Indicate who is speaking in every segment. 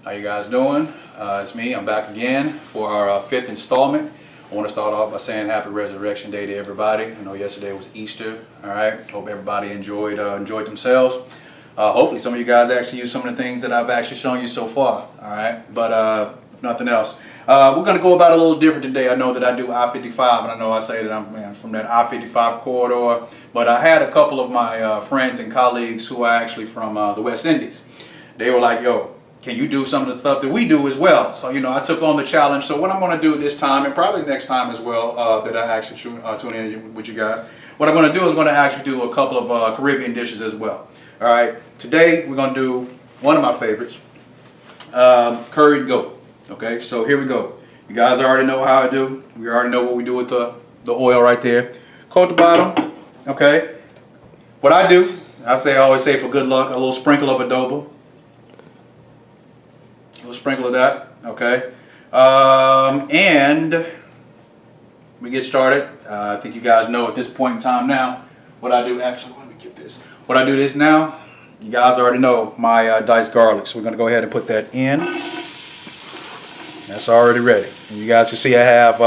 Speaker 1: How you guys doing? It's me. I'm back again for our fifth installment. I want to start off by saying Happy Resurrection Day to everybody. I know yesterday was Easter. All right. Hope everybody enjoyed themselves. Hopefully some of you guys actually used some of the things that I've actually shown you so far. All right. But if nothing else, we're going to go about it a little different today. I know that I do I-55, and I know I say that I'm from that I-55 corridor. But I had a couple of my friends and colleagues who are actually from the West Indies. They were like, yo, can you do some of the stuff that we do as well? So, you know, I took on the challenge. So what I'm going to do this time, and probably next time as well, that I actually tune in with you guys, what I'm going to do is I'm going to actually do a couple of Caribbean dishes as well. All right. Today, we're going to do one of my favorites, curried goat. Okay, so here we go. You guys already know how I do. We already know what we do with the oil right there. Coat the bottom. Okay. What I do, I always say for good luck, a little sprinkle of adobo. A little sprinkle of that, okay? And we get started. I think you guys know at this point in time now what I do. Actually, let me get this. What I do this now, you guys already know my diced garlic. So we're going to go ahead and put that in. That's already ready. And you guys can see I have,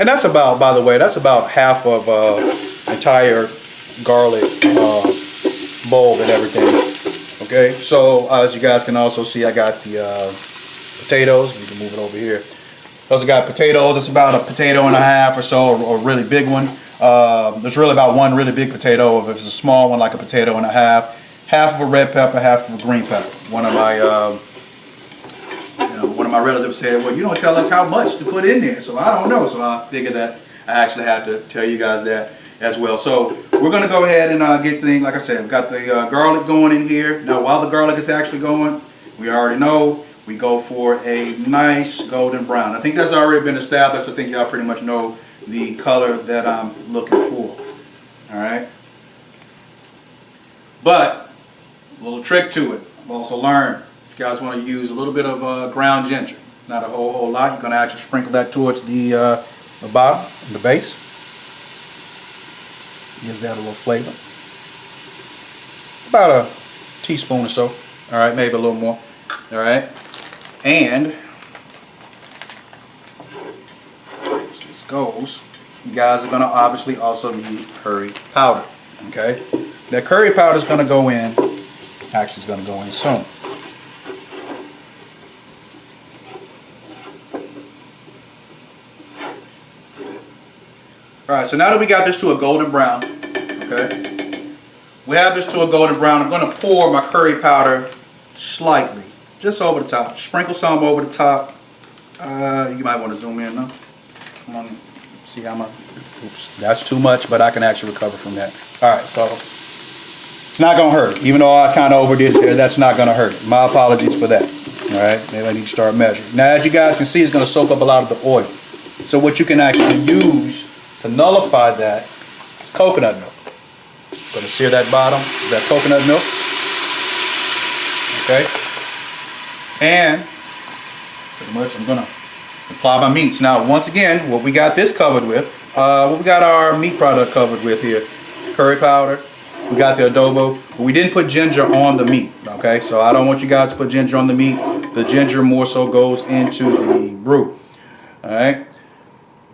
Speaker 1: and that's about, by the way, that's about half of entire garlic bulb and everything. Okay, so as you guys can also see, I got the potatoes. We can move it over here. Those I got potatoes. It's about a potato and a half or so, or a really big one. There's really about one really big potato. If it's a small one, like a potato and a half of a red pepper, half of a green pepper. One of my relatives said, "Well, you don't tell us how much to put in there," so I don't know. So I figured that I actually have to tell you guys that as well. So we're going to go ahead and get things, like I said, we've got the garlic going in here. Now while the garlic is actually going, we already know we go for a nice golden brown. I think that's already been established. I think y'all pretty much know the color that I'm looking for. Alright. But a little trick to it. I've also learned if you guys want to use a little bit of ground ginger. Not a whole lot. You're going to actually sprinkle that towards the bottom, the base. Gives that a little flavor. About a teaspoon or so. All right, maybe a little more. All right, and as this goes, you guys are going to obviously also need curry powder. Okay, that curry powder is going to go in. Actually, it's going to go in soon. All right, so now that we got this to a golden brown, okay, we have this to a golden brown. I'm going to pour my curry powder slightly, just over the top. Sprinkle some over the top. You might want to zoom in, though. Come on, see how much. Oops, that's too much, but I can actually recover from that. All right, so it's not going to hurt. Even though I kind of overdid it there, that's not going to hurt. My apologies for that. All right, maybe I need to start measuring. Now, as you guys can see, it's going to soak up a lot of the oil. So what you can actually use to nullify that is coconut milk. I'm going to sear that bottom with that coconut milk. Okay. And pretty much I'm going to apply my meats. Now, once again, what we got this covered with, what we got our meat product covered with here, curry powder, we got the adobo, but we didn't put ginger on the meat. Okay, so I don't want you guys to put ginger on the meat. The ginger more so goes into the roux. All right.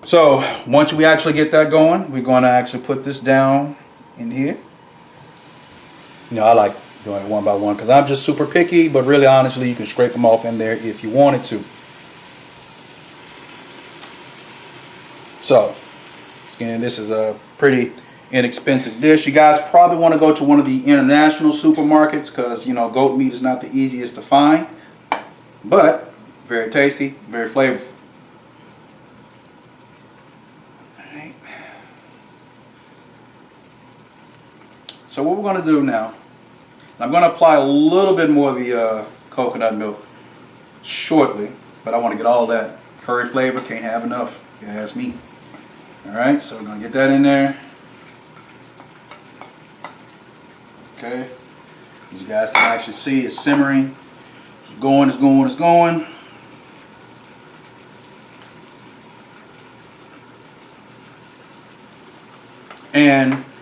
Speaker 1: So once we actually get that going, we're going to actually put this down in here. You know, I like doing it one by one because I'm just super picky, but really honestly, you can scrape them off in there if you wanted to. So, again, this is a pretty inexpensive dish. You guys probably want to go to one of the international supermarkets because, you know, goat meat is not the easiest to find, but very tasty, very flavorful. So what we're going to do now, I'm going to apply a little bit more of the coconut milk shortly, but I want to get all that curry flavor. Can't have enough, if you ask me. Alright, so we're going to get that in there. Okay, as you guys can actually see, it's simmering. It's going, it's going, it's going. And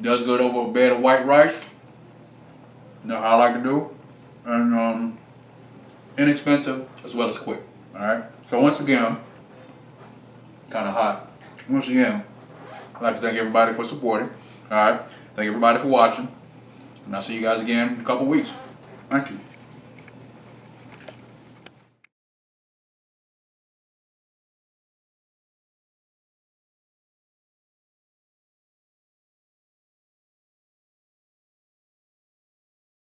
Speaker 1: Does good over a bed of white rice. You know how I like to do. And inexpensive as well as quick. Alright? So once again, kind of hot. Once again, I'd like to thank everybody for supporting. Alright? Thank everybody for watching. And I'll see you guys again in a couple weeks. Thank you.